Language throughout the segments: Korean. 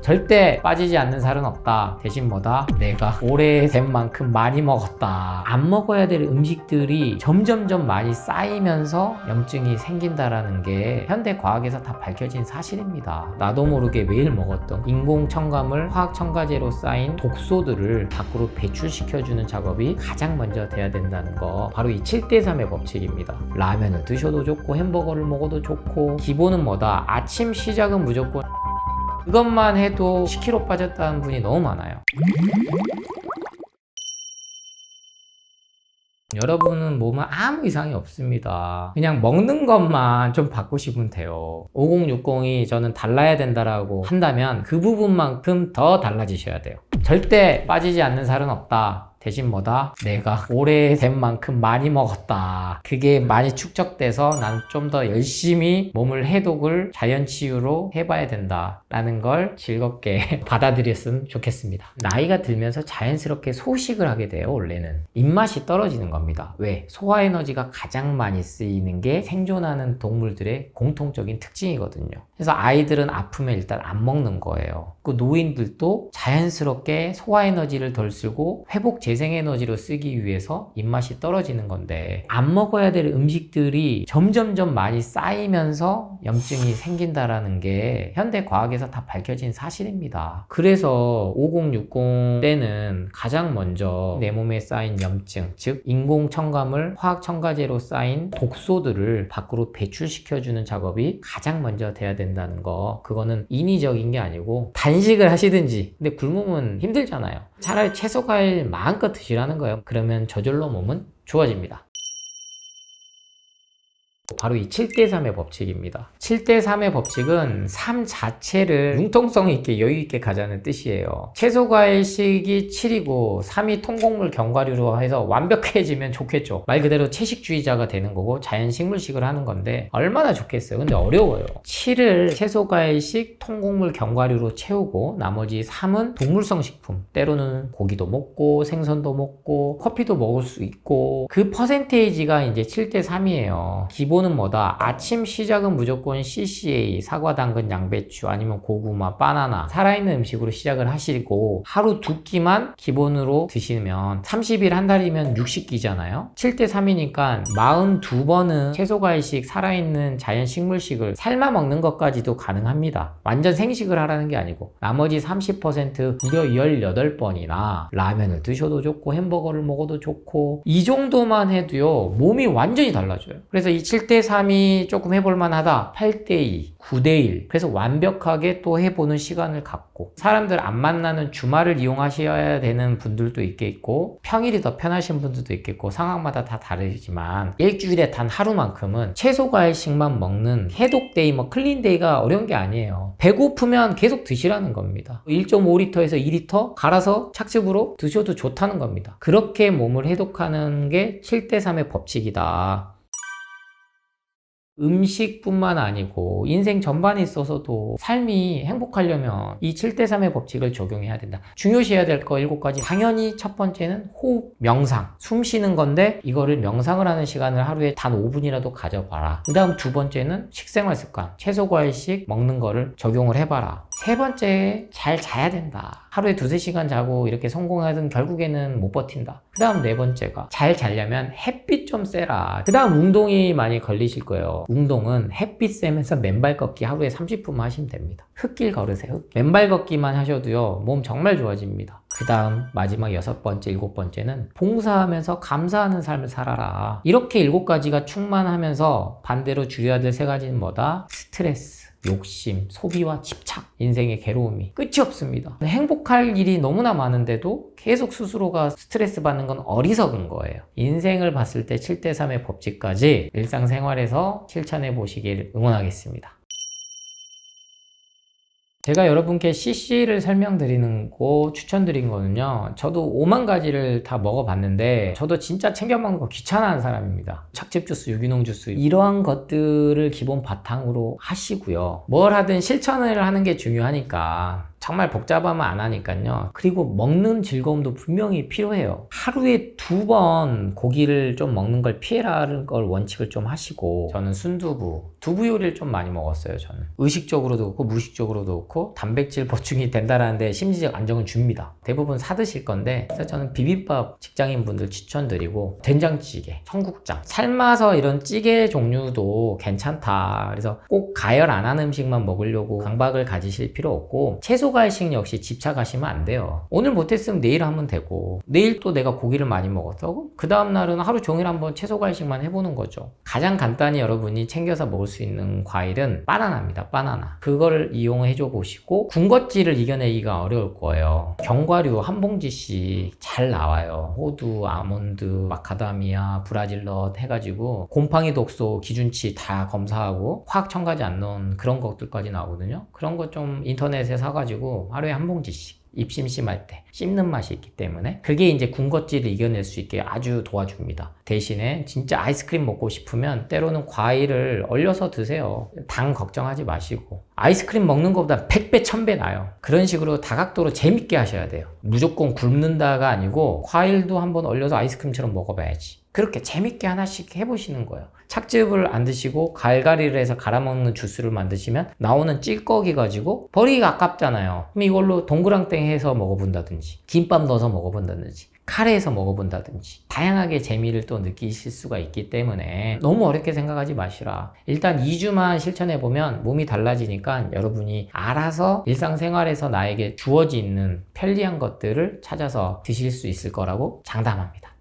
절대 빠지지 않는 살은 없다. 대신 뭐다? 내가 오래된 만큼 많이 먹었다. 안 먹어야 될 음식들이 점점점 많이 쌓이면서 염증이 생긴다라는 게 현대 과학에서 다 밝혀진 사실입니다. 나도 모르게 매일 먹었던 인공 첨가물, 화학 첨가제로 쌓인 독소들을 밖으로 배출시켜주는 작업이 가장 먼저 돼야 된다는 거, 바로 이 7대3의 법칙입니다. 라면을 드셔도 좋고 햄버거를 먹어도 좋고, 기본은 뭐다? 아침 시작은 무조건 그것만 해도 10kg 빠졌다는 분이 너무 많아요. 여러분은 몸은 아무 이상이 없습니다. 그냥 먹는 것만 좀 바꾸시면 돼요. 5060이 저는 달라야 된다라고 한다면 그 부분만큼 더 달라지셔야 돼요. 절대 빠지지 않는 살은 없다. 대신 뭐다? 내가 오래된 만큼 많이 먹었다. 그게 많이 축적돼서 난 좀 더 열심히 몸을 해독을 자연치유로 해봐야 된다 라는 걸 즐겁게 받아들였으면 좋겠습니다. 나이가 들면서 자연스럽게 소식을 하게 돼요. 원래는 입맛이 떨어지는 겁니다. 왜? 소화에너지가 가장 많이 쓰이는 게 생존하는 동물들의 공통적인 특징이거든요. 그래서 아이들은 아프면 일단 안 먹는 거예요. 그 노인들도 자연스럽게 소화에너지를 덜 쓰고 회복 재생에너지로 쓰기 위해서 입맛이 떨어지는 건데, 안 먹어야 될 음식들이 점점점 많이 쌓이면서 염증이 생긴다라는 게 현대 과학에서 다 밝혀진 사실입니다. 그래서 5060 때는 가장 먼저 내 몸에 쌓인 염증, 즉 인공 첨가물, 화학 첨가제로 쌓인 독소들을 밖으로 배출시켜주는 작업이 가장 먼저 돼야 된다는 거, 그거는 인위적인 게 아니고 단식을 하시든지, 근데 굶으면 힘들잖아요. 차라리 채소 과일 마음껏 드시라는 거예요. 그러면 저절로 몸은 좋아집니다. 바로 이 7대3의 법칙입니다. 7대3의 법칙은 삶 자체를 융통성 있게 여유 있게 가자는 뜻이에요. 채소 과일식이 7이고 3이 통곡물 견과류로 해서 완벽해지면 좋겠죠. 말 그대로 채식주의자가 되는 거고 자연식물식을 하는 건데 얼마나 좋겠어요. 근데 어려워요. 7을 채소 과일식 통곡물 견과류로 채우고 나머지 3은 동물성 식품, 때로는 고기도 먹고 생선도 먹고 커피도 먹을 수 있고, 그 퍼센테이지가 이제 7대3이에요. 기본은 뭐다? 아침 시작은 무조건 CCA, 사과, 당근, 양배추, 아니면 고구마, 바나나, 살아있는 음식으로 시작을 하시고, 하루 2끼만 기본으로 드시면 30일 한 달이면 60끼잖아요. 7대3이니까 42번은 채소과일식, 살아있는 자연식물식을 삶아 먹는 것까지도 가능합니다. 완전 생식을 하라는 게 아니고, 나머지 30% 무려 18번이나 라면을 드셔도 좋고 햄버거를 먹어도 좋고, 이 정도만 해도요 몸이 완전히 달라져요. 그래서 이 7대3이 조금 해볼만 하다, 8대2, 9대1, 그래서 완벽하게 또 해보는 시간을 갖고, 사람들 안 만나는 주말을 이용하셔야 되는 분들도 있겠고, 평일이 더 편하신 분들도 있겠고, 상황마다 다 다르지만 일주일에 단 하루만큼은 채소 과일식만 먹는 해독데이, 클린데이가 어려운 게 아니에요. 배고프면 계속 드시라는 겁니다. 1.5리터에서 2리터 갈아서 착즙으로 드셔도 좋다는 겁니다. 그렇게 몸을 해독하는 게 7대3의 법칙이다. 음식뿐만 아니고 인생 전반에 있어서도 삶이 행복하려면 이 7대3의 법칙을 적용해야 된다. 중요시해야 될 거 7가지. 당연히 첫 번째는 호흡, 명상, 숨 쉬는 건데, 이거를 명상을 하는 시간을 하루에 단 5분이라도 가져봐라. 그 다음 두 번째는 식생활 습관, 채소 과일식 먹는 거를 적용을 해봐라. 세 번째, 잘 자야 된다. 하루에 2-3시간 자고 이렇게 성공하든 결국에는 못 버틴다. 그 다음 네 번째가, 잘 자려면 햇빛 좀 쐬라. 그 다음 운동이 많이 걸리실 거예요. 운동은 햇빛 쐬면서 맨발 걷기 하루에 30분만 하시면 됩니다. 흙길 걸으세요. 맨발 걷기만 하셔도요 몸 정말 좋아집니다. 그 다음 마지막 6번째, 7번째는 봉사하면서 감사하는 삶을 살아라. 이렇게 7가지가 충만하면서 반대로 줄여야 될 3가지는 뭐다? 스트레스, 욕심, 소비와 집착, 인생의 괴로움이 끝이 없습니다. 행복할 일이 너무나 많은데도 계속 스스로가 스트레스 받는 건 어리석은 거예요. 인생을 봤을 때 7대3의 법칙까지 일상생활에서 실천해 보시길 응원하겠습니다. 제가 여러분께 CC를 설명드리는 거, 추천드린 거는요, 저도 5만 가지를 다 먹어봤는데 저도 진짜 챙겨 먹는 거 귀찮아하는 사람입니다. 착즙 주스, 유기농 주스, 이러한 것들을 기본 바탕으로 하시고요, 뭘 하든 실천을 하는 게 중요하니까 정말 복잡하면 안 하니까요. 그리고 먹는 즐거움도 분명히 필요해요. 하루에 2번 고기를 좀 먹는 걸 피해라는 걸 원칙을 좀 하시고, 저는 순두부, 두부 요리를 좀 많이 먹었어요. 저는 의식적으로도 그렇고 무의식적으로도 그렇고 단백질 보충이 된다라는데 심리적 안정을 줍니다. 대부분 사 드실 건데, 그래서 저는 비빔밥 직장인분들 추천드리고, 된장찌개, 청국장, 삶아서 이런 찌개 종류도 괜찮다. 그래서 꼭 가열 안 하는 음식만 먹으려고 강박을 가지실 필요 없고, 채소 과일식 역시 집착하시면 안 돼요. 오늘 못했으면 내일 하면 되고, 내일 또 내가 고기를 많이 먹었어? 그 다음날은 하루 종일 한번 채소 과일식만 해보는 거죠. 가장 간단히 여러분이 챙겨서 먹을 수 있는 과일은 바나나입니다. 바나나. 그걸 이용해줘 보시고, 군것질을 이겨내기가 어려울 거예요. 견과류 한 봉지씩 잘 나와요. 호두, 아몬드, 마카다미아, 브라질넛 해가지고 곰팡이 독소 기준치 다 검사하고 화학 첨가제 안 넣은 그런 것들까지 나오거든요. 그런 거 좀 인터넷에 사가지고 하루에 한 봉지씩, 입 심심할 때 씹는 맛이 있기 때문에 그게 이제 군것질을 이겨낼 수 있게 아주 도와줍니다. 대신에 진짜 아이스크림 먹고 싶으면 때로는 과일을 얼려서 드세요. 당 걱정하지 마시고, 아이스크림 먹는 것보다 100배 1000배 나요. 그런 식으로 다각도로 재밌게 하셔야 돼요. 무조건 굶는다가 아니고 과일도 한번 얼려서 아이스크림처럼 먹어봐야지. 그렇게 재밌게 하나씩 해보시는 거예요. 착즙을 안 드시고 갈갈이를 해서 갈아먹는 주스를 만드시면 나오는 찔꺼기 가지고 버리기가 아깝잖아요. 그럼 이걸로 동그랑땡 해서 먹어본다든지, 김밥 넣어서 먹어본다든지, 카레에서 먹어본다든지, 다양하게 재미를 또 느끼실 수가 있기 때문에 너무 어렵게 생각하지 마시라. 일단 2주만 실천해보면 몸이 달라지니까 여러분이 알아서 일상생활에서 나에게 주어지는 편리한 것들을 찾아서 드실 수 있을 거라고 장담합니다.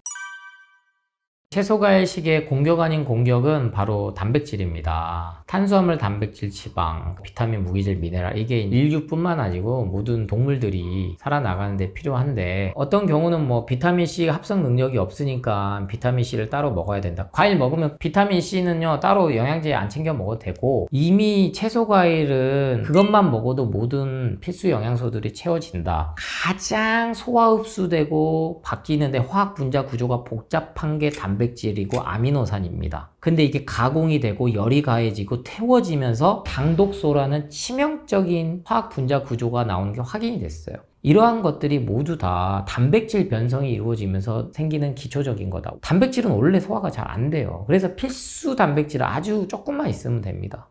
채소과일식의 공격 아닌 공격은 바로 단백질입니다. 탄수화물, 단백질, 지방, 비타민, 무기질, 미네랄, 이게 인류뿐만 아니고 모든 동물들이 살아나가는 데 필요한데, 어떤 경우는 뭐 비타민C 합성 능력이 없으니까 비타민C를 따로 먹어야 된다. 과일 먹으면 비타민C는요 따로 영양제 안 챙겨 먹어도 되고, 이미 채소과일은 그것만 먹어도 모든 필수 영양소들이 채워진다. 가장 소화 흡수되고 바뀌는데 화학 분자 구조가 복잡한 게 단백질이고 아미노산입니다. 근데 이게 가공이 되고 열이 가해지고 태워지면서 당독소라는 치명적인 화학 분자 구조가 나오는 게 확인이 됐어요. 이러한 것들이 모두 다 단백질 변성이 이루어지면서 생기는 기초적인 거다. 단백질은 원래 소화가 잘 안 돼요. 그래서 필수 단백질은 아주 조금만 있으면 됩니다.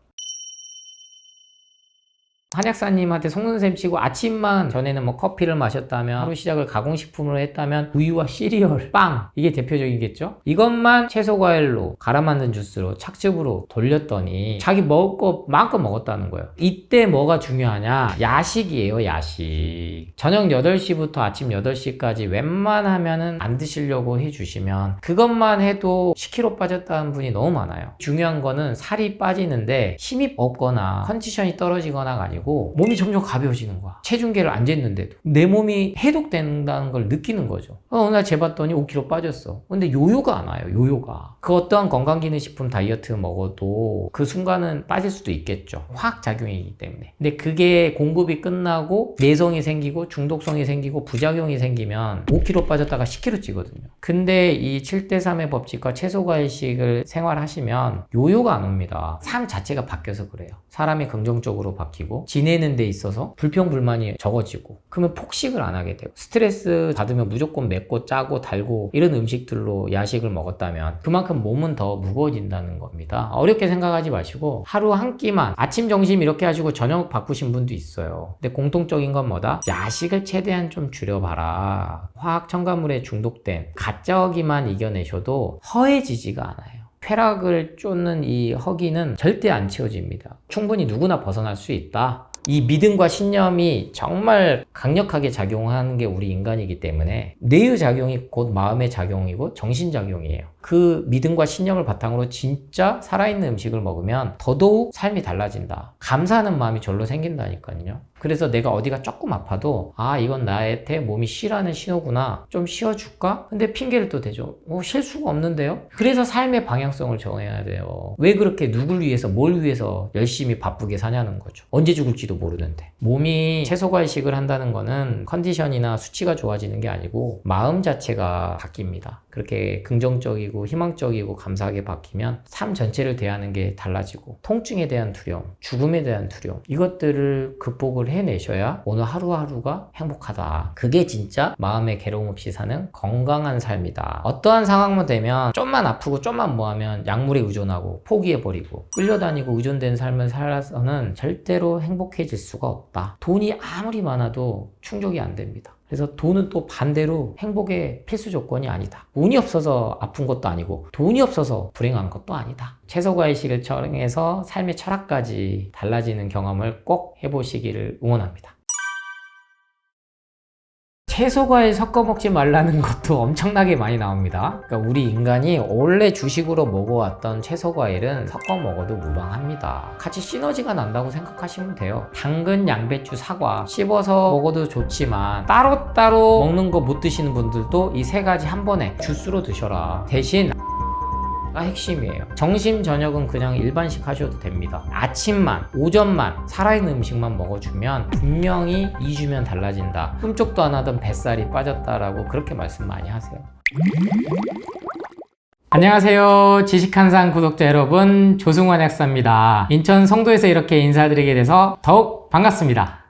한약사님한테 속는셈 치고 아침만 전에는 뭐 커피를 마셨다면, 하루 시작을 가공식품으로 했다면 우유와 시리얼, 빵, 이게 대표적이겠죠? 이것만 채소과일로 갈아 만든 주스로 착즙으로 돌렸더니 자기 먹을 거 마음껏 먹었다는 거예요. 이때 뭐가 중요하냐? 야식이에요. 야식. 저녁 8시부터 아침 8시까지 웬만하면은 안 드시려고 해주시면 그것만 해도 10kg 빠졌다는 분이 너무 많아요. 중요한 거는 살이 빠지는데 힘이 없거나 컨디션이 떨어지거나가 아니고 몸이 점점 가벼워지는 거야. 체중계를 안 쟀는데도 내 몸이 해독된다는 걸 느끼는 거죠. 어느 날 재봤더니 5kg 빠졌어. 근데 요요가 안 와요. 요요가. 그 어떠한 건강기능식품 다이어트 먹어도 그 순간은 빠질 수도 있겠죠. 화학작용이기 때문에. 근데 그게 공급이 끝나고 내성이 생기고 중독성이 생기고 부작용이 생기면 5kg 빠졌다가 10kg 찌거든요. 근데 이 7대3의 법칙과 채소과일식을 생활하시면 요요가 안 옵니다. 삶 자체가 바뀌어서 그래요. 사람이 긍정적으로 바뀌고 지내는 데 있어서 불평불만이 적어지고, 그러면 폭식을 안 하게 되고, 스트레스 받으면 무조건 맵고 짜고 달고 이런 음식들로 야식을 먹었다면 그만큼 몸은 더 무거워진다는 겁니다. 어렵게 생각하지 마시고 하루 한 끼만, 아침 점심 이렇게 하시고 저녁 바꾸신 분도 있어요. 근데 공통적인 건 뭐다? 야식을 최대한 좀 줄여봐라. 화학 첨가물에 중독된 가짜어기만 이겨내셔도 허해지지가 않아요. 쾌락을 쫓는 이 허기는 절대 안 채워집니다. 충분히 누구나 벗어날 수 있다. 이 믿음과 신념이 정말 강력하게 작용하는 게 우리 인간이기 때문에 뇌의 작용이 곧 마음의 작용이고 정신작용이에요. 그 믿음과 신념을 바탕으로 진짜 살아있는 음식을 먹으면 더더욱 삶이 달라진다. 감사하는 마음이 절로 생긴다니까요. 그래서 내가 어디가 조금 아파도 이건 나한테 몸이 쉬라는 신호구나. 좀 쉬어줄까? 근데 핑계를 또 대죠. 쉴 수가 없는데요? 그래서 삶의 방향성을 정해야 돼요. 왜 그렇게 누굴 위해서 뭘 위해서 열심히 바쁘게 사냐는 거죠. 언제 죽을지도 모르는데. 몸이 채소과일식을 한다는 거는 컨디션이나 수치가 좋아지는 게 아니고 마음 자체가 바뀝니다. 그렇게 긍정적이고 희망적이고 감사하게 바뀌면 삶 전체를 대하는 게 달라지고 통증에 대한 두려움, 죽음에 대한 두려움 이것들을 극복을 해내셔야 오늘 하루하루가 행복하다. 그게 진짜 마음의 괴로움 없이 사는 건강한 삶이다. 어떠한 상황만 되면 좀만 아프고 좀만 뭐하면 약물에 의존하고 포기해버리고 끌려다니고 의존된 삶을 살아서는 절대로 행복해질 수가 없다. 돈이 아무리 많아도 충족이 안 됩니다. 그래서 돈은 또 반대로 행복의 필수 조건이 아니다. 운이 없어서 아픈 것도 아니고 돈이 없어서 불행한 것도 아니다. 채소과일식을 통해서 삶의 철학까지 달라지는 경험을 꼭 해보시기를 응원합니다. 채소 과일 섞어 먹지 말라는 것도 엄청나게 많이 나옵니다. 그러니까 우리 인간이 원래 주식으로 먹어왔던 채소 과일은 섞어 먹어도 무방합니다. 같이 시너지가 난다고 생각하시면 돼요. 당근, 양배추, 사과 씹어서 먹어도 좋지만 따로따로 먹는 거 못 드시는 분들도 이 세 가지 한 번에 주스로 드셔라. 대신 핵심이에요. 점심 저녁은 그냥 일반식 하셔도 됩니다. 아침만 오전만 살아있는 음식만 먹어주면 분명히 2주면 달라진다. 꿈쩍도 안 하던 뱃살이 빠졌다라고 그렇게 말씀 많이 하세요. 안녕하세요. 지식한상 구독자 여러분, 조승환 약사입니다. 인천 송도에서 이렇게 인사드리게 돼서 더욱 반갑습니다.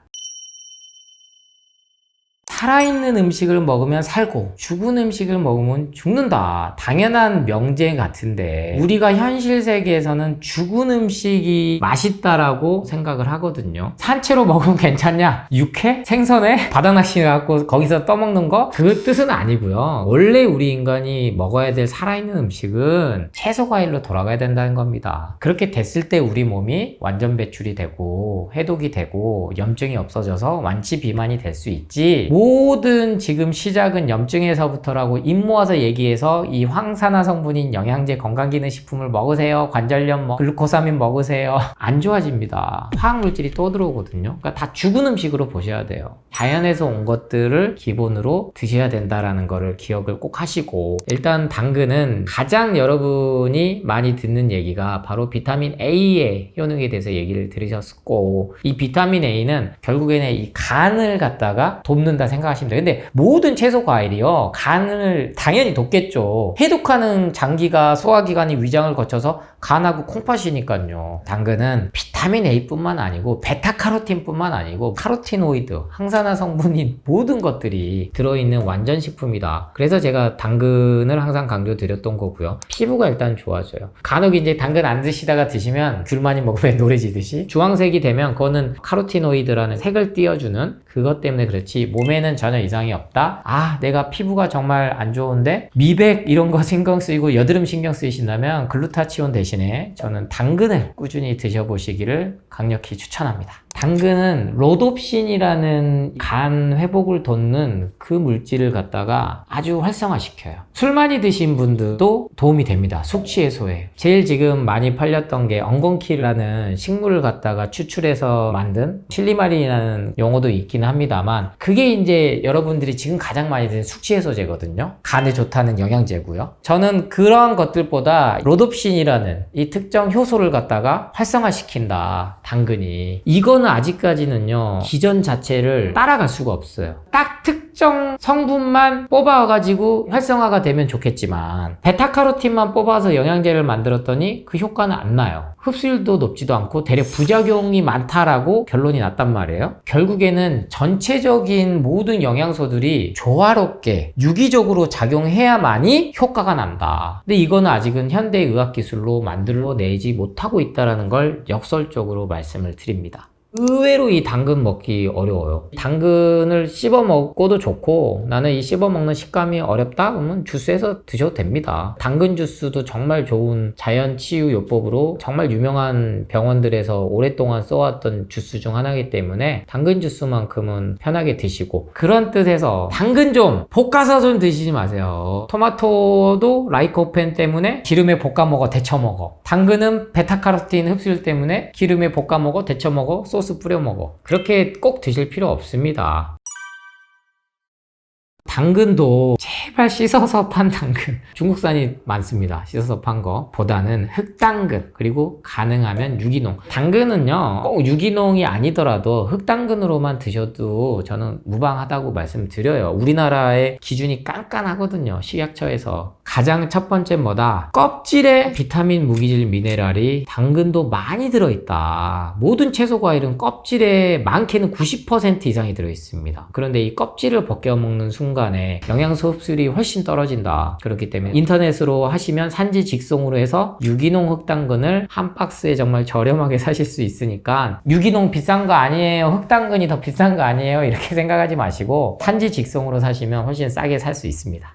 살아있는 음식을 먹으면 살고 죽은 음식을 먹으면 죽는다. 당연한 명제 같은데 우리가 현실 세계에서는 죽은 음식이 맛있다라고 생각을 하거든요. 산채로 먹으면 괜찮냐? 육회? 생선회? 바다낚시 갖고 거기서 떠먹는 거? 그 뜻은 아니고요. 원래 우리 인간이 먹어야 될 살아있는 음식은 채소 과일로 돌아가야 된다는 겁니다. 그렇게 됐을 때 우리 몸이 완전 배출이 되고 해독이 되고 염증이 없어져서 완치 비만이 될 수 있지. 모든 지금 시작은 염증에서부터라고 입 모아서 얘기해서 이 황산화 성분인 영양제 건강기능식품을 먹으세요. 관절염 글루코사민 먹으세요. 안 좋아집니다. 화학물질이 또 들어오거든요. 그러니까 다 죽은 음식으로 보셔야 돼요. 자연에서 온 것들을 기본으로 드셔야 된다라는 거를 기억을 꼭 하시고, 일단 당근은 가장 여러분이 많이 듣는 얘기가 바로 비타민 A의 효능에 대해서 얘기를 들으셨고, 이 비타민 A는 결국에는 이 간을 갖다가 돕는다 생각하시면 돼요. 근데 모든 채소 과일이요, 간을 당연히 돕겠죠. 해독하는 장기가 소화기관이 위장을 거쳐서 간하고 콩팥이니까요. 당근은 비타민 A뿐만 아니고 베타카로틴뿐만 아니고 카로티노이드, 항산화 성분인 모든 것들이 들어있는 완전 식품이다. 그래서 제가 당근을 항상 강조드렸던 거고요. 피부가 일단 좋아져요. 간혹 이제 당근 안 드시다가 드시면 귤 많이 먹으면 노래지듯이 주황색이 되면 그거는 카로티노이드라는 색을 띄워주는 그것 때문에 그렇지 몸에는 전혀 이상이 없다. 아, 내가 피부가 정말 안 좋은데 미백 이런 거 신경 쓰이고 여드름 신경 쓰이신다면 글루타치온 대신에 저는 당근을 꾸준히 드셔보시기를 강력히 추천합니다. 당근은 로놉신이라는 간 회복을 돕는 그 물질을 갖다가 아주 활성화시켜요. 술 많이 드신 분들도 도움이 됩니다. 숙취 해소에. 제일 지금 많이 팔렸던 게 엉겅퀴라는 식물을 갖다가 추출해서 만든 실리마린이라는 용어도 있긴 합니다만, 그게 이제 여러분들이 지금 가장 많이 드는 숙취 해소제거든요. 간에 좋다는 영양제고요. 저는 그러한 것들보다 로놉신이라는 이 특정 효소를 갖다가 활성화시킨다, 당근이. 이거는 아직까지는요, 기전 자체를 따라갈 수가 없어요. 딱 특정 성분만 뽑아가지고 활성화가 되면 좋겠지만 베타카로틴만 뽑아서 영양제를 만들었더니 그 효과는 안 나요. 흡수율도 높지도 않고 대략 부작용이 많다라고 결론이 났단 말이에요. 결국에는 전체적인 모든 영양소들이 조화롭게 유기적으로 작용해야만이 효과가 난다. 근데 이거는 아직은 현대의학기술로 만들어내지 못하고 있다는 걸 역설적으로 말씀을 드립니다. 의외로 이 당근 먹기 어려워요. 당근을 씹어 먹고도 좋고, 나는 이 씹어 먹는 식감이 어렵다? 그러면 주스해서 드셔도 됩니다. 당근 주스도 정말 좋은 자연 치유 요법으로 정말 유명한 병원들에서 오랫동안 써왔던 주스 중 하나이기 때문에 당근 주스만큼은 편하게 드시고, 그런 뜻에서 당근 좀 볶아서 좀 드시지 마세요. 토마토도 라이코펜 때문에 기름에 볶아 먹어, 데쳐 먹어. 당근은 베타카로틴 흡수율 때문에 기름에 볶아 먹어, 데쳐 먹어, 소스 뿌려 먹어. 그렇게 꼭 드실 필요 없습니다. 당근도 제발 씻어서 판 당근. 중국산이 많습니다. 씻어서 판 거보다는 흑당근, 그리고 가능하면 유기농. 당근은요 꼭 유기농이 아니더라도 흑당근으로만 드셔도 저는 무방하다고 말씀드려요. 우리나라의 기준이 깐깐하거든요. 식약처에서. 가장 첫 번째 뭐다? 껍질에 비타민, 무기질, 미네랄이 당근도 많이 들어있다. 모든 채소 과일은 껍질에 많게는 90% 이상이 들어있습니다. 그런데 이 껍질을 벗겨 먹는 순간에 영양소 흡수율이 훨씬 떨어진다. 그렇기 때문에 인터넷으로 하시면 산지 직송으로 해서 유기농 흑당근을 한 박스에 정말 저렴하게 사실 수 있으니까 유기농 비싼 거 아니에요, 흑당근이 더 비싼 거 아니에요, 이렇게 생각하지 마시고 산지 직송으로 사시면 훨씬 싸게 살 수 있습니다.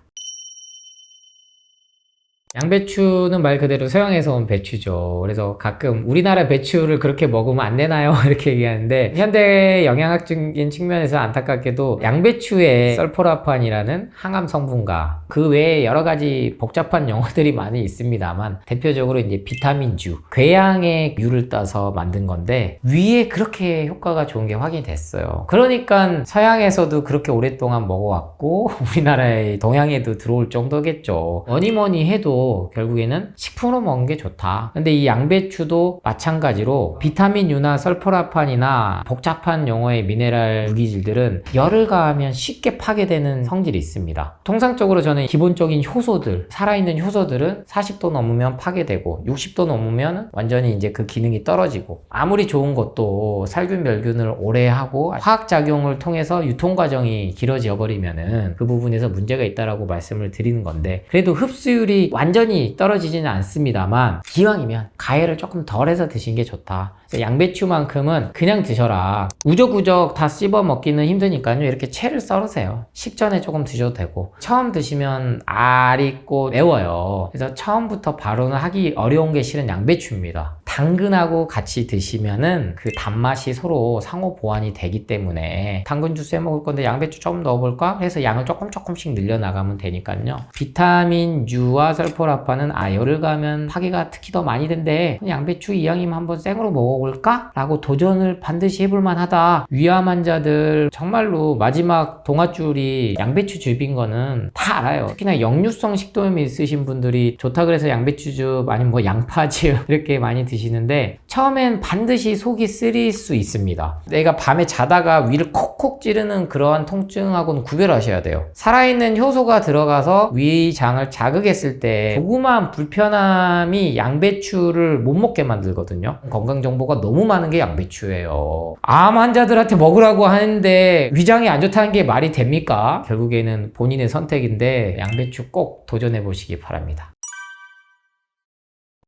양배추는 말 그대로 서양에서 온 배추죠. 그래서 가끔 우리나라 배추를 그렇게 먹으면 안 되나요? 이렇게 얘기하는데, 현대 영양학적인 측면에서 안타깝게도 양배추에 설포라판이라는 항암 성분과 그 외에 여러 가지 복잡한 용어들이 많이 있습니다만, 대표적으로 이제 비타민주, 궤양의 류를 따서 만든 건데 위에 그렇게 효과가 좋은 게 확인됐어요. 그러니까 서양에서도 그렇게 오랫동안 먹어왔고 우리나라의 동양에도 들어올 정도겠죠. 뭐니 해도 결국에는 식품으로 먹는 게 좋다. 근데 이 양배추도 마찬가지로 비타민유나 설포라판이나 복잡한 용어의 미네랄 유기질들은 열을 가하면 쉽게 파괴되는 성질이 있습니다. 통상적으로 저는 기본적인 효소들, 살아있는 효소들은 40도 넘으면 파괴되고 60도 넘으면 완전히 이제 그 기능이 떨어지고, 아무리 좋은 것도 살균 멸균을 오래 하고 화학작용을 통해서 유통과정이 길어져 버리면은 그 부분에서 문제가 있다라고 말씀을 드리는 건데, 그래도 흡수율이 완전히 떨어지지는 않습니다만 기왕이면 가해를 조금 덜해서 드시는 게 좋다. 양배추만큼은 그냥 드셔라. 우적우적 다 씹어 먹기는 힘드니까요, 이렇게 채를 썰으세요. 식전에 조금 드셔도 되고, 처음 드시면 알 있고 매워요. 그래서 처음부터 바로는 하기 어려운 게 실은 양배추입니다. 당근하고 같이 드시면은 그 단맛이 서로 상호 보완이 되기 때문에, 당근 주스에 먹을 건데 양배추 좀 넣어볼까 해서 양을 조금씩 늘려나가면 되니까요. 비타민 U와 설포라판은 열을 가면 파괴가 특히 더 많이 된대. 양배추 이왕이면 한번 생으로 먹어볼까? 라고 도전을 반드시 해볼만 하다. 위암 환자들 정말로 마지막 동아줄이 양배추즙인 거는 다 알아요. 특히나 역류성 식도염이 있으신 분들이 좋다 그래서 양배추즙 아니면 뭐 양파즙 이렇게 많이 드시는데, 처음엔 반드시 속이 쓰릴 수 있습니다. 내가 밤에 자다가 위를 콕콕 찌르는 그러한 통증하고는 구별하셔야 돼요. 살아있는 효소가 들어가서 위장을 자극했을 때 조그마한 불편함이 양배추를 못 먹게 만들거든요. 건강정보가 너무 많은 게 양배추예요. 암 환자들한테 먹으라고 하는데 위장이 안 좋다는 게 말이 됩니까? 결국에는 본인의 선택인데 양배추 꼭 도전해 보시기 바랍니다.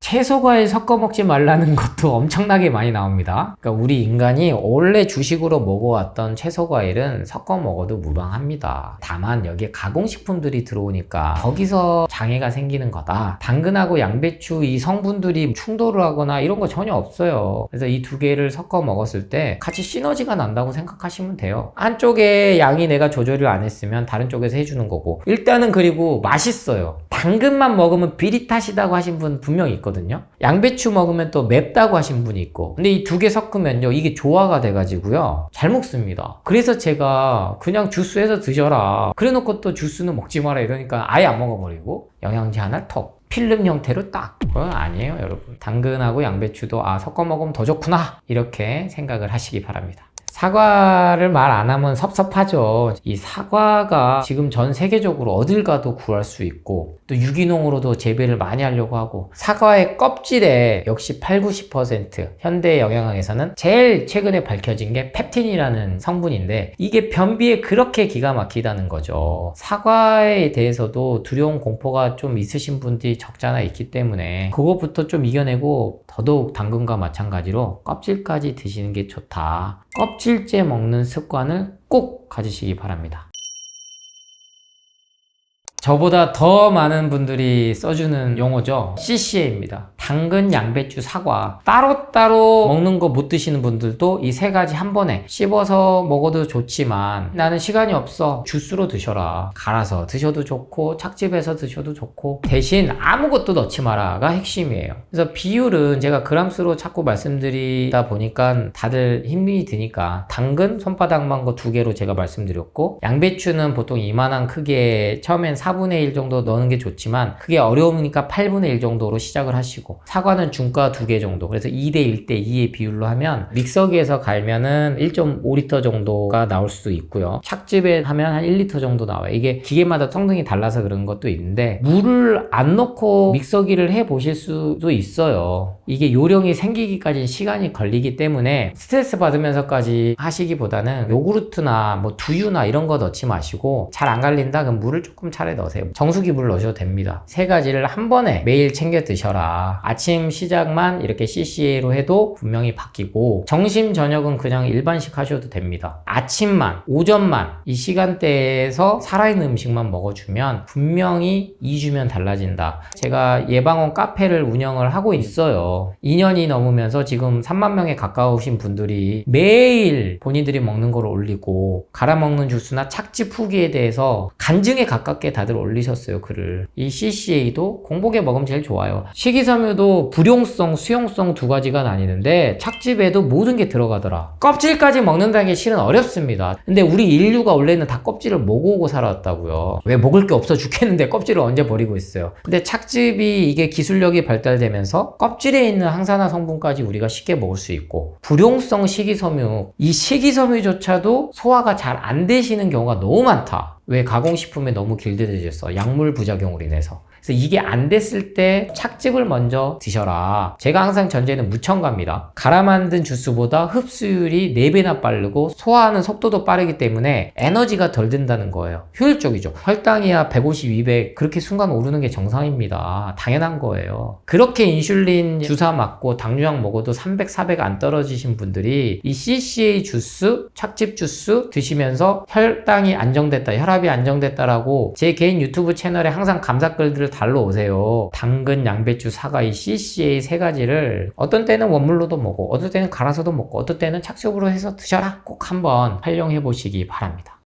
채소 과일 섞어 먹지 말라는 것도 엄청나게 많이 나옵니다. 그러니까 우리 인간이 원래 주식으로 먹어왔던 채소 과일은 섞어 먹어도 무방합니다. 다만 여기에 가공식품들이 들어오니까 거기서 장애가 생기는 거다. 당근하고 양배추 이 성분들이 충돌을 하거나 이런 거 전혀 없어요. 그래서 이 두 개를 섞어 먹었을 때 같이 시너지가 난다고 생각하시면 돼요. 한쪽에 양이 내가 조절을 안 했으면 다른 쪽에서 해주는 거고, 일단은 그리고 맛있어요. 당근만 먹으면 비릿하시다고 하신 분 분명히 있거든요. 양배추 먹으면 또 맵다고 하신 분이 있고, 근데 이 두 개 섞으면요 이게 조화가 돼가지고요 잘 먹습니다. 그래서 제가 그냥 주스해서 드셔라 그래 놓고 또 주스는 먹지 마라 이러니까 아예 안 먹어버리고 영양제 하나 톡 필름 형태로 딱. 그건 아니에요 여러분. 당근하고 양배추도 섞어 먹으면 더 좋구나 이렇게 생각을 하시기 바랍니다. 사과를 말 안 하면 섭섭하죠. 이 사과가 지금 전 세계적으로 어딜 가도 구할 수 있고, 또 유기농으로도 재배를 많이 하려고 하고, 사과의 껍질에 역시 80~90% 현대 영양학에서는 제일 최근에 밝혀진 게 펩틴이라는 성분인데, 이게 변비에 그렇게 기가 막히다는 거죠. 사과에 대해서도 두려운 공포가 좀 있으신 분들이 적잖아 있기 때문에 그것부터 좀 이겨내고, 더더욱 당근과 마찬가지로 껍질까지 드시는 게 좋다. 껍질째 먹는 습관을 꼭 가지시기 바랍니다. 저보다 더 많은 분들이 써주는 용어죠. CCA입니다. 당근, 양배추, 사과. 따로따로 먹는 거 못 드시는 분들도 이 세 가지 한 번에 씹어서 먹어도 좋지만 나는 시간이 없어. 주스로 드셔라. 갈아서 드셔도 좋고 착즙해서 드셔도 좋고 대신 아무것도 넣지 마라가 핵심이에요. 그래서 비율은 제가 그람수로 자꾸 말씀드리다 보니까 다들 힘이 드니까 당근 손바닥만 거 2개로 제가 말씀드렸고 양배추는 보통 이만한 크기에 처음엔 4분의 1 정도 넣는 게 좋지만 그게 어려우니까 8분의 1 정도로 시작을 하시고 사과는 중가 2개 정도 그래서 2대 1대 2의 비율로 하면 믹서기에서 갈면은 1.5리터 정도가 나올 수도 있고요. 착즙에 하면 한 1리터 정도 나와요. 이게 기계마다 성능이 달라서 그런 것도 있는데 물을 안 넣고 믹서기를 해 보실 수도 있어요. 이게 요령이 생기기까지 시간이 걸리기 때문에 스트레스 받으면서까지 하시기보다는 요구르트나 뭐 두유나 이런 거 넣지 마시고 잘 안 갈린다 그럼 물을 조금 차례 넣으세요. 정수기 물 넣으셔도 됩니다. 세 가지를 한 번에 매일 챙겨 드셔라. 아침 시작만 이렇게 CCA로 해도 분명히 바뀌고 점심 저녁은 그냥 일반식 하셔도 됩니다. 아침만 오전만 이 시간대에서 살아있는 음식만 먹어주면 분명히 2주면 달라진다. 제가 예방원 카페를 운영을 하고 있어요. 2년이 넘으면서 지금 3만 명에 가까우신 분들이 매일 본인들이 먹는 걸 올리고 갈아먹는 주스나 착즙 후기에 대해서 간증에 가깝게 다들 올리셨어요. 글을. 이 CCA도 공복에 먹으면 제일 좋아요. 식이섬유도 불용성, 수용성 2가지가 나뉘는데 착즙에도 모든 게 들어가더라. 껍질까지 먹는다는 게 실은 어렵습니다. 근데 우리 인류가 원래는 다 껍질을 먹어오고 살아왔다고요. 왜 먹을 게 없어 죽겠는데 껍질을 언제 버리고 있어요. 근데 착즙이 이게 기술력이 발달되면서 껍질에 있는 항산화 성분까지 우리가 쉽게 먹을 수 있고 불용성 식이섬유 이 식이섬유조차도 소화가 잘 안 되시는 경우가 너무 많다. 왜 가공식품에 너무 길들여졌어. 약물 부작용으로 인해서. 그래서 이게 안 됐을 때 착즙을 먼저 드셔라. 제가 항상 전제는 무첨가입니다. 갈아 만든 주스보다 흡수율이 4배나 빠르고 소화하는 속도도 빠르기 때문에 에너지가 덜 든다는 거예요. 효율적이죠. 혈당이야 150, 200 그렇게 순간 오르는 게 정상입니다. 당연한 거예요. 그렇게 인슐린 주사 맞고 당뇨약 먹어도 300, 400 안 떨어지신 분들이 이 CCA 주스, 착즙 주스 드시면서 혈당이 안정됐다, 혈압이 안정됐다라고 제 개인 유튜브 채널에 항상 감사글들을 달러 오세요. 당근, 양배추, 사과 이 CCA 세 가지를 어떤 때는 원물로도 먹고 어떤 때는 갈아서도 먹고 어떤 때는 착즙으로 해서 드셔라. 꼭 한번 활용해 보시기 바랍니다.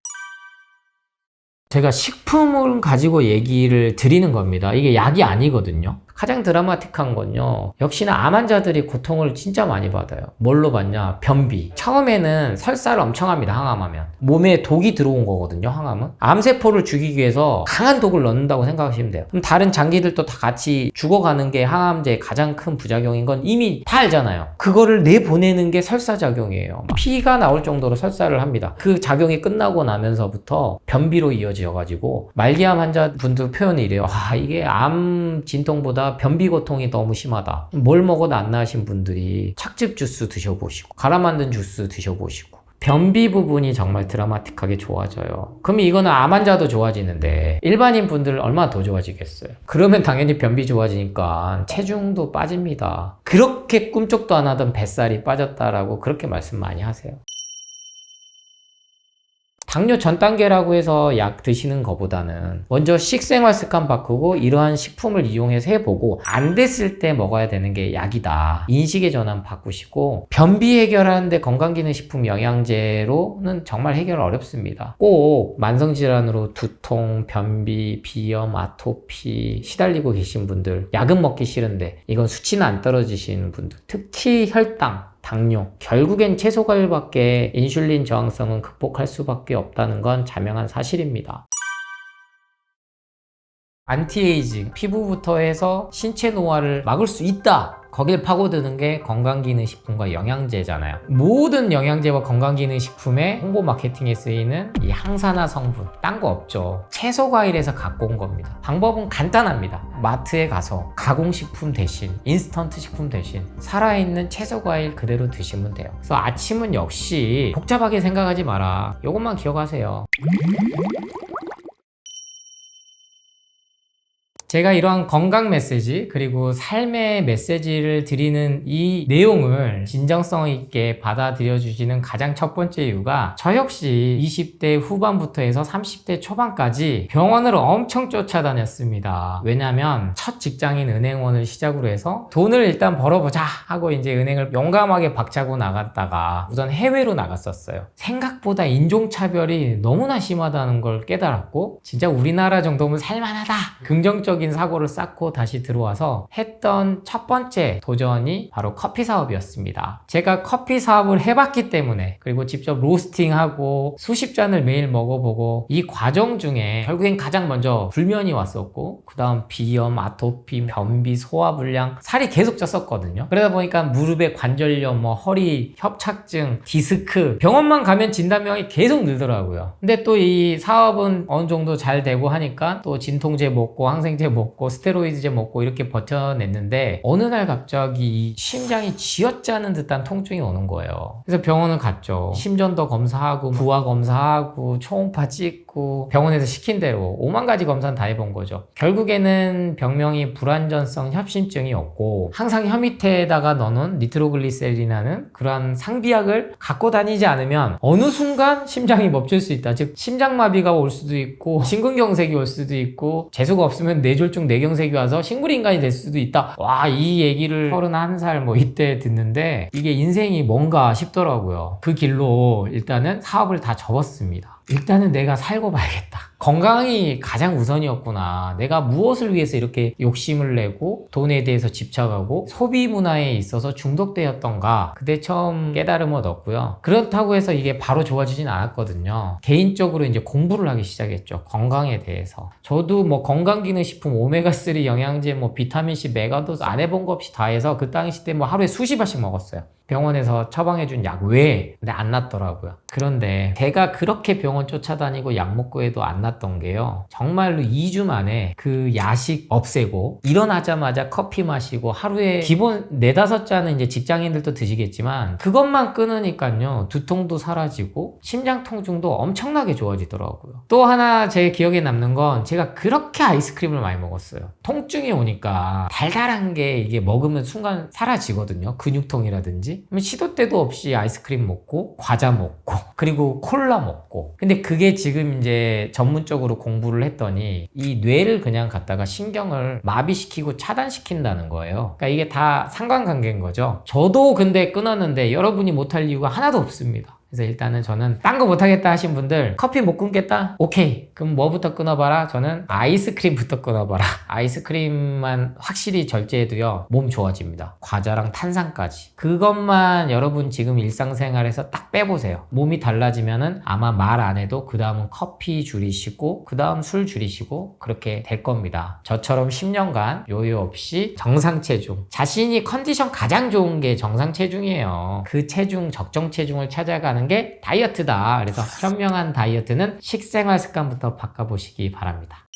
제가 식품을 가지고 얘기를 드리는 겁니다. 이게 약이 아니거든요. 가장 드라마틱한 건요. 역시나 암 환자들이 고통을 진짜 많이 받아요. 뭘로 받냐? 변비. 처음에는 설사를 엄청 합니다. 항암하면. 몸에 독이 들어온 거거든요. 항암은. 암세포를 죽이기 위해서 강한 독을 넣는다고 생각하시면 돼요. 그럼 다른 장기들도 다 같이 죽어가는 게 항암제의 가장 큰 부작용인 건 이미 다 알잖아요. 그거를 내보내는 게 설사작용이에요. 피가 나올 정도로 설사를 합니다. 그 작용이 끝나고 나면서부터 변비로 이어져가지고 말기암 환자분들 표현이 이래요. 이게 암 진통보다 변비 고통이 너무 심하다. 뭘 먹어도 안 나으신 분들이 착즙 주스 드셔보시고 갈아 만든 주스 드셔보시고 변비 부분이 정말 드라마틱하게 좋아져요. 그럼 이거는 암 환자도 좋아지는데 일반인 분들 얼마나 더 좋아지겠어요. 그러면 당연히 변비 좋아지니까 체중도 빠집니다. 그렇게 꿈쩍도 안 하던 뱃살이 빠졌다라고 그렇게 말씀 많이 하세요. 당뇨 전 단계라고 해서 약 드시는 것보다는 먼저 식생활 습관 바꾸고 이러한 식품을 이용해서 해보고 안 됐을 때 먹어야 되는 게 약이다. 인식의 전환 바꾸시고 변비 해결하는데 건강기능식품 영양제로는 정말 해결 어렵습니다. 꼭 만성질환으로 두통, 변비, 비염, 아토피 시달리고 계신 분들 약은 먹기 싫은데 이건 수치는 안 떨어지시는 분들 특히 혈당 당뇨, 결국엔 채소과일밖에 인슐린 저항성은 극복할 수밖에 없다는 건 자명한 사실입니다. 안티에이징, 피부부터 해서 신체 노화를 막을 수 있다! 거길 파고드는 게 건강기능식품과 영양제잖아요. 모든 영양제와 건강기능식품의 홍보 마케팅에 쓰이는 이 항산화 성분 딴 거 없죠. 채소과일에서 갖고 온 겁니다. 방법은 간단합니다. 마트에 가서 가공식품 대신 인스턴트 식품 대신 살아있는 채소과일 그대로 드시면 돼요. 그래서 아침은 역시 복잡하게 생각하지 마라. 이것만 기억하세요. 제가 이러한 건강 메시지 그리고 삶의 메시지를 드리는 이 내용을 진정성 있게 받아들여 주시는 가장 첫 번째 이유가 저 역시 20대 후반부터 해서 30대 초반까지 병원을 엄청 쫓아다녔습니다. 왜냐면 첫 직장인 은행원을 시작으로 해서 돈을 일단 벌어보자 하고 이제 은행을 용감하게 박차고 나갔다가 우선 해외로 나갔었어요. 생각보다 인종차별이 너무나 심하다는 걸 깨달았고 진짜 우리나라 정도면 살만하다 긍정적인 사고를 쌓고 다시 들어와서 했던 첫 번째 도전이 바로 커피 사업이었습니다. 제가 커피 사업을 해봤기 때문에 그리고 직접 로스팅하고 수십 잔을 매일 먹어보고 이 과정 중에 결국엔 가장 먼저 불면이 왔었고 그 다음 비염, 아토피, 변비, 소화불량 살이 계속 쪘었거든요. 그러다 보니까 무릎에 관절염, 허리 협착증, 디스크 병원만 가면 진단명이 계속 늘더라고요. 근데 또 이 사업은 어느 정도 잘 되고 하니까 또 진통제 먹고 항생제 먹고 스테로이드제 먹고 이렇게 버텨냈는데 어느 날 갑자기 심장이 쥐어짜는 듯한 통증이 오는 거예요. 그래서 병원을 갔죠. 심전도 검사하고 부하 검사하고 초음파 찍고 병원에서 시킨 대로 5만 가지 검사는 다 해본 거죠. 결국에는 병명이 불안전성 협심증이었고 항상 혀 밑에다가 넣어놓은 니트로글리세린이라는 그러한 상비약을 갖고 다니지 않으면 어느 순간 심장이 멈출 수 있다. 즉 심장마비가 올 수도 있고 심근경색이 올 수도 있고 재수가 없으면 뇌졸중 뇌경색이 와서 식물인간이 될 수도 있다. 와, 이 얘기를 31살 이때 듣는데 이게 인생이 뭔가 싶더라고요. 그 길로 일단은 사업을 다 접었습니다. 일단은 내가 살고 봐야겠다. 건강이 가장 우선이었구나. 내가 무엇을 위해서 이렇게 욕심을 내고 돈에 대해서 집착하고 소비 문화에 있어서 중독되었던가. 그때 처음 깨달음을 얻었고요. 그렇다고 해서 이게 바로 좋아지진 않았거든요. 개인적으로 이제 공부를 하기 시작했죠. 건강에 대해서. 저도 건강기능식품, 오메가3 영양제, 비타민C, 메가도스 안 해본 거 없이 다 해서 그 당시 때 하루에 수십 알씩 먹었어요. 병원에서 처방해준 약 외에. 근데 안 낫더라고요. 그런데 제가 그렇게 병원 쫓아다니고 약 먹고 해도 안 낫던 게요. 정말로 2주 만에 그 야식 없애고 일어나자마자 커피 마시고 하루에 기본 4-5잔은 이제 직장인들도 드시겠지만 그것만 끊으니까요. 두통도 사라지고 심장 통증도 엄청나게 좋아지더라고요. 또 하나 제 기억에 남는 건 제가 그렇게 아이스크림을 많이 먹었어요. 통증이 오니까 달달한 게 이게 먹으면 순간 사라지거든요. 근육통이라든지. 시도 때도 없이 아이스크림 먹고 과자 먹고 그리고 콜라 먹고. 근데 그게 지금 이제 전문적으로 공부를 했더니 이 뇌를 그냥 갖다가 신경을 마비시키고 차단시킨다는 거예요. 그러니까 이게 다 상관관계인 거죠. 저도 근데 끊었는데 여러분이 못할 이유가 하나도 없습니다. 그래서 일단은 저는 딴 거 못하겠다 하신 분들 커피 못 끊겠다? 오케이. 그럼 뭐부터 끊어봐라? 저는 아이스크림부터 끊어봐라. 아이스크림만 확실히 절제해도요 몸 좋아집니다. 과자랑 탄산까지. 그것만 여러분 지금 일상생활에서 딱 빼보세요. 몸이 달라지면은 아마 말 안 해도 그 다음은 커피 줄이시고 그 다음 술 줄이시고 그렇게 될 겁니다. 저처럼 10년간 요요 없이 정상 체중. 자신이 컨디션 가장 좋은 게 정상 체중이에요. 그 체중, 적정 체중을 찾아가는 게 다이어트다. 그래서 현명한 다이어트는 식생활 습관부터 바꿔보시기 바랍니다.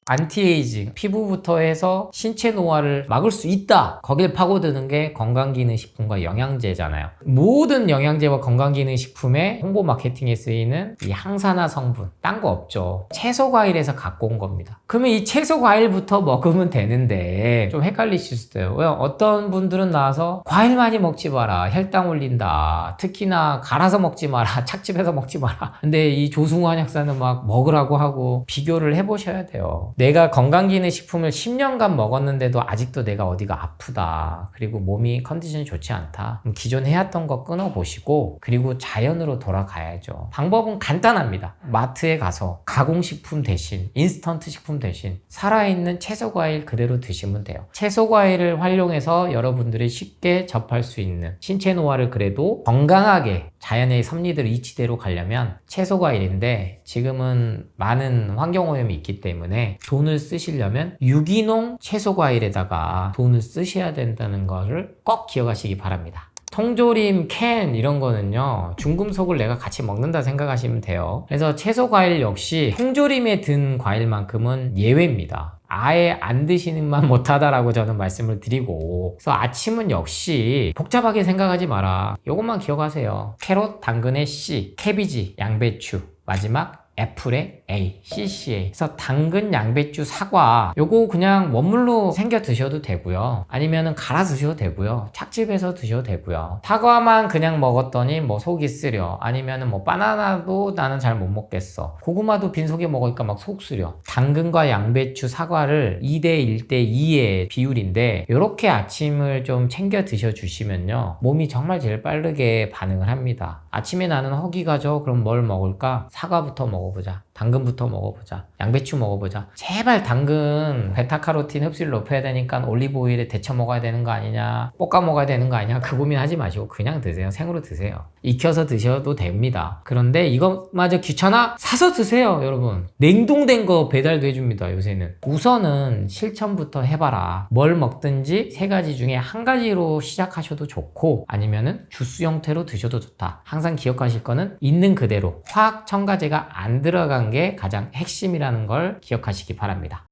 안티에이징, 피부부터 해서 신체 노화를 막을 수 있다. 거길 파고드는 게 건강기능식품과 영양제잖아요. 모든 영양제와 건강기능식품의 홍보 마케팅에 쓰이는 이 항산화 성분, 딴 거 없죠. 채소과일에서 갖고 온 겁니다. 그러면 이 채소과일부터 먹으면 되는데 좀 헷갈리실 수도 있어요. 왜? 어떤 분들은 나와서 과일 많이 먹지 마라. 혈당 올린다. 특히나 갈아서 먹지 마라. 착즙해서 먹지 마라. 근데 이 조승우 약사는 막 먹으라고 하고 비교를 해보셔야 돼요. 내가 건강기능식품을 10년간 먹었는데도 아직도 내가 어디가 아프다. 그리고 몸이 컨디션이 좋지 않다. 그럼 기존 해왔던 거 끊어보시고 그리고 자연으로 돌아가야죠. 방법은 간단합니다. 마트에 가서 가공식품 대신 인스턴트 식품 대신 살아있는 채소과일 그대로 드시면 돼요. 채소과일을 활용해서 여러분들이 쉽게 접할 수 있는 신체 노화를 그래도 건강하게 자연의 섭리대로 이치대로 가려면 채소과일인데 지금은 많은 환경오염이 있기 때문에 돈을 쓰시려면 유기농 채소과일에다가 돈을 쓰셔야 된다는 것을 꼭 기억하시기 바랍니다. 통조림, 캔 이런 거는요 중금속을 내가 같이 먹는다 생각하시면 돼요. 그래서 채소과일 역시 통조림에 든 과일만큼은 예외입니다. 아예 안 드시는만 못하다라고 저는 말씀을 드리고, 그래서 아침은 역시 복잡하게 생각하지 마라. 이것만 기억하세요. 캐럿, 당근의 씨, 캐비지, 양배추, 마지막 애플의 A, CCA. 그래서 당근, 양배추, 사과 요거 그냥 원물로 생겨 드셔도 되고요. 아니면은 갈아 드셔도 되고요. 착즙해서 드셔도 되고요. 사과만 그냥 먹었더니 뭐 속이 쓰려. 아니면은 뭐 바나나도 나는 잘 못 먹겠어. 고구마도 빈속에 먹으니까 막 속 쓰려. 당근과 양배추, 사과를 2대 1대 2의 비율인데 요렇게 아침을 좀 챙겨 드셔 주시면요. 몸이 정말 제일 빠르게 반응을 합니다. 아침에 나는 허기 가져. 그럼 뭘 먹을까? 사과부터 먹어보자. 당근부터 먹어보자. 양배추 먹어보자. 제발 당근 베타카로틴 흡수를 높여야 되니까 올리브 오일에 데쳐 먹어야 되는 거 아니냐, 볶아 먹어야 되는 거 아니냐, 그 고민하지 마시고 그냥 드세요. 생으로 드세요. 익혀서 드셔도 됩니다. 그런데 이것마저 귀찮아? 사서 드세요. 여러분, 냉동된 거 배달도 해줍니다. 요새는. 우선은 실천부터 해봐라. 뭘 먹든지 세 가지 중에 한 가지로 시작하셔도 좋고, 아니면은 주스 형태로 드셔도 좋다. 항상 기억하실 거는 있는 그대로 화학 첨가제가 안 들어간 게 가장 핵심이라는 걸 기억하시기 바랍니다.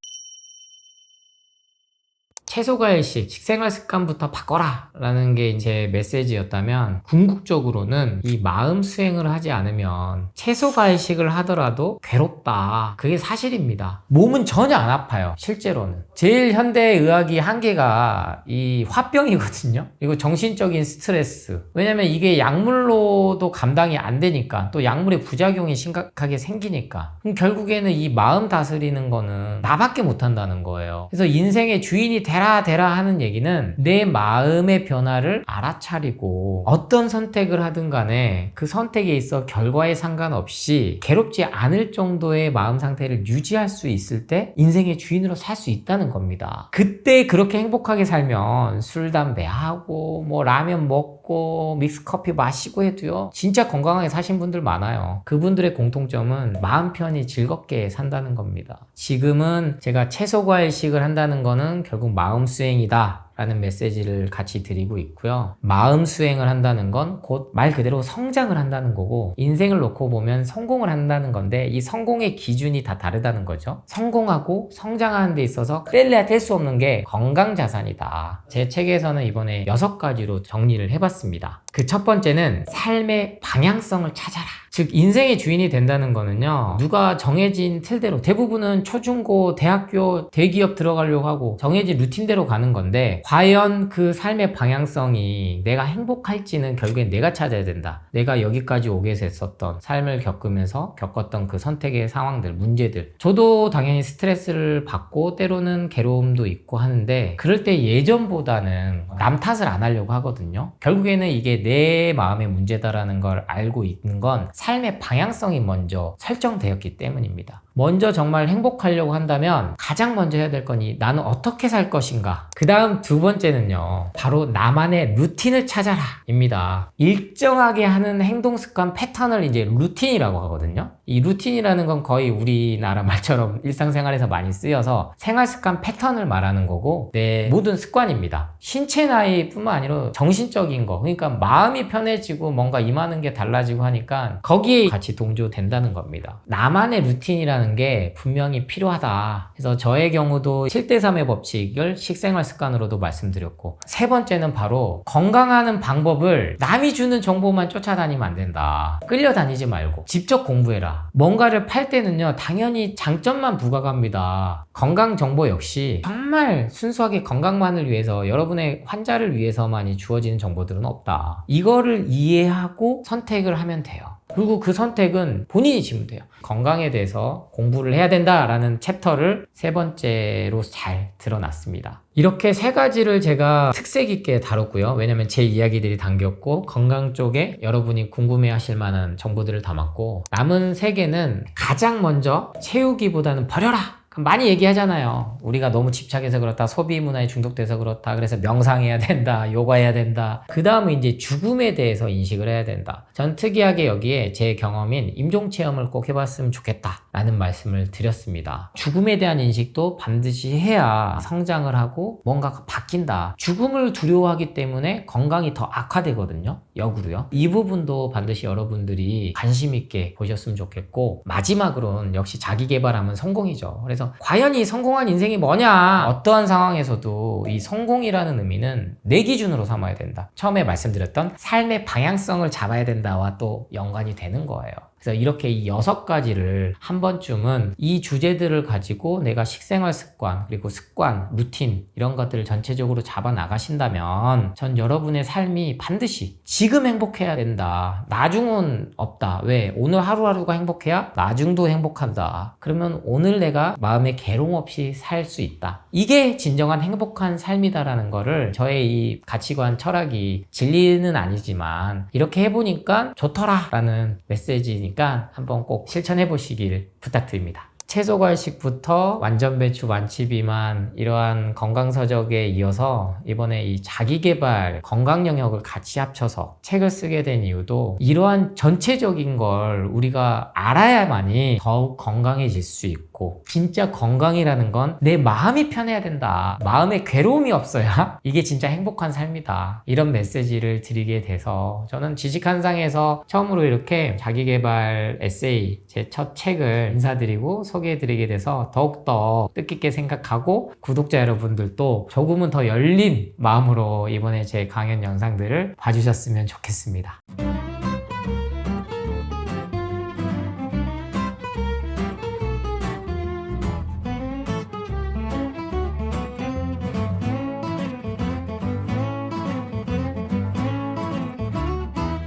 채소과일식 식생활 습관부터 바꿔라 라는 게 제 메시지였다면, 궁극적으로는 이 마음 수행을 하지 않으면 채소과일식을 하더라도 괴롭다. 그게 사실입니다. 몸은 전혀 안 아파요. 실제로는. 제일 현대의학이 한계가 이 화병이거든요. 이거 정신적인 스트레스. 왜냐면 이게 약물로도 감당이 안 되니까, 또 약물의 부작용이 심각하게 생기니까. 그럼 결국에는 이 마음 다스리는 거는 나밖에 못한다는 거예요. 그래서 인생의 주인이 되라 하는 얘기는 내 마음의 변화를 알아차리고 어떤 선택을 하든 간에 그 선택에 있어 결과에 상관없이 괴롭지 않을 정도의 마음 상태를 유지할 수 있을 때 인생의 주인으로 살 수 있다는 겁니다. 그때 그렇게 행복하게 살면 술, 담배 하고 뭐 라면 먹고 믹스커피 마시고 해도요, 진짜 건강하게 사신 분들 많아요. 그분들의 공통점은 마음 편히 즐겁게 산다는 겁니다. 지금은 제가 채소과일식을 한다는 거는 결국 마음 수행이다 라는 메시지를 같이 드리고 있고요. 마음 수행을 한다는 건 곧 말 그대로 성장을 한다는 거고, 인생을 놓고 보면 성공을 한다는 건데 이 성공의 기준이 다 다르다는 거죠. 성공하고 성장하는 데 있어서 뗄래야 뗄 수 없는 게 건강자산이다. 제 책에서는 이번에 6가지로 정리를 해봤습니다. 그 첫 번째는 삶의 방향성을 찾아라. 즉 인생의 주인이 된다는 거는요, 누가 정해진 틀대로, 대부분은 초중고 대학교 대기업 들어가려고 하고 정해진 루틴대로 가는 건데, 과연 그 삶의 방향성이 내가 행복할지는 결국엔 내가 찾아야 된다. 내가 여기까지 오게 됐었던 삶을 겪으면서 겪었던 그 선택의 상황들, 문제들, 저도 당연히 스트레스를 받고 때로는 괴로움도 있고 하는데, 그럴 때 예전보다는 남 탓을 안 하려고 하거든요. 결국에는 이게 내 마음의 문제다라는 걸 알고 있는 건 삶의 방향성이 먼저 설정되었기 때문입니다. 먼저 정말 행복하려고 한다면 가장 먼저 해야 될 거니 나는 어떻게 살 것인가. 그 다음 두 번째는요, 바로 나만의 루틴을 찾아라 입니다. 일정하게 하는 행동 습관 패턴을 이제 루틴이라고 하거든요. 이 루틴이라는 건 거의 우리나라 말처럼 일상생활에서 많이 쓰여서 생활 습관 패턴을 말하는 거고, 내 모든 습관입니다. 신체 나이 뿐만 아니라 정신적인 거, 그러니까 마음이 편해지고 뭔가 임하는 게 달라지고 하니까 거기에 같이 동조된다는 겁니다. 나만의 루틴이라는 게 분명히 필요하다. 그래서 저의 경우도 7대3의 법칙을 식생활 습관으로도 말씀드렸고, 세 번째는 바로 건강하는 방법을 남이 주는 정보만 쫓아다니면 안 된다. 끌려다니지 말고 직접 공부해라. 뭔가를 팔 때는요, 당연히 장점만 부각합니다. 건강 정보 역시 정말 순수하게 건강만을 위해서, 여러분의 환자를 위해서만이 주어지는 정보들은 없다. 이거를 이해하고 선택을 하면 돼요. 그리고 그 선택은 본인이 지면 돼요. 건강에 대해서 공부를 해야 된다라는 챕터를 세 번째로 잘 드러났습니다. 이렇게 세 가지를 제가 특색 있게 다뤘고요. 왜냐면 제 이야기들이 담겼고 건강 쪽에 여러분이 궁금해하실 만한 정보들을 담았고, 남은 세 개는 가장 먼저 채우기보다는 버려라. 많이 얘기하잖아요. 우리가 너무 집착해서 그렇다, 소비 문화에 중독돼서 그렇다, 그래서 명상해야 된다, 요가해야 된다. 그 다음은 이제 죽음에 대해서 인식을 해야 된다. 전 특이하게 여기에 제 경험인 임종체험을 꼭 해봤으면 좋겠다 라는 말씀을 드렸습니다. 죽음에 대한 인식도 반드시 해야 성장을 하고 뭔가가 바뀐다. 죽음을 두려워하기 때문에 건강이 더 악화되거든요, 역으로요. 이 부분도 반드시 여러분들이 관심 있게 보셨으면 좋겠고, 마지막으로는 역시 자기 개발하면 성공이죠. 그래서 과연 이 성공한 인생이 뭐냐? 어떠한 상황에서도 이 성공이라는 의미는 내 기준으로 삼아야 된다. 처음에 말씀드렸던 삶의 방향성을 잡아야 된다와 또 연관이 되는 거예요. 그래서 이렇게 이 6가지를 한 번쯤은 이 주제들을 가지고 내가 식생활 습관, 그리고 습관, 루틴 이런 것들을 전체적으로 잡아 나가신다면 전 여러분의 삶이 반드시 지금 행복해야 된다. 나중은 없다. 왜? 오늘 하루하루가 행복해야 나중도 행복한다. 그러면 오늘 내가 마음에 괴로움 없이 살 수 있다. 이게 진정한 행복한 삶이다라는 거를 저의 이 가치관, 철학이 진리는 아니지만 이렇게 해보니까 좋더라 라는 메시지니까 한번 꼭 실천해 보시길 부탁드립니다. 채소 과일식부터 완전 배추 완치 비만 이러한 건강 서적에 이어서 이번에 이 자기계발 건강 영역을 같이 합쳐서 책을 쓰게 된 이유도 이러한 전체적인 걸 우리가 알아야만이 더욱 건강해질 수 있고 진짜 건강이라는 건 내 마음이 편해야 된다. 마음에 괴로움이 없어야 이게 진짜 행복한 삶이다. 이런 메시지를 드리게 돼서 저는 지식한상에서 처음으로 이렇게 자기계발 에세이 제 첫 책을 인사드리고 소개해드리게 돼서 더욱더 뜻깊게 생각하고 구독자 여러분들도 조금은 더 열린 마음으로 이번에 제 강연 영상들을 봐주셨으면 좋겠습니다.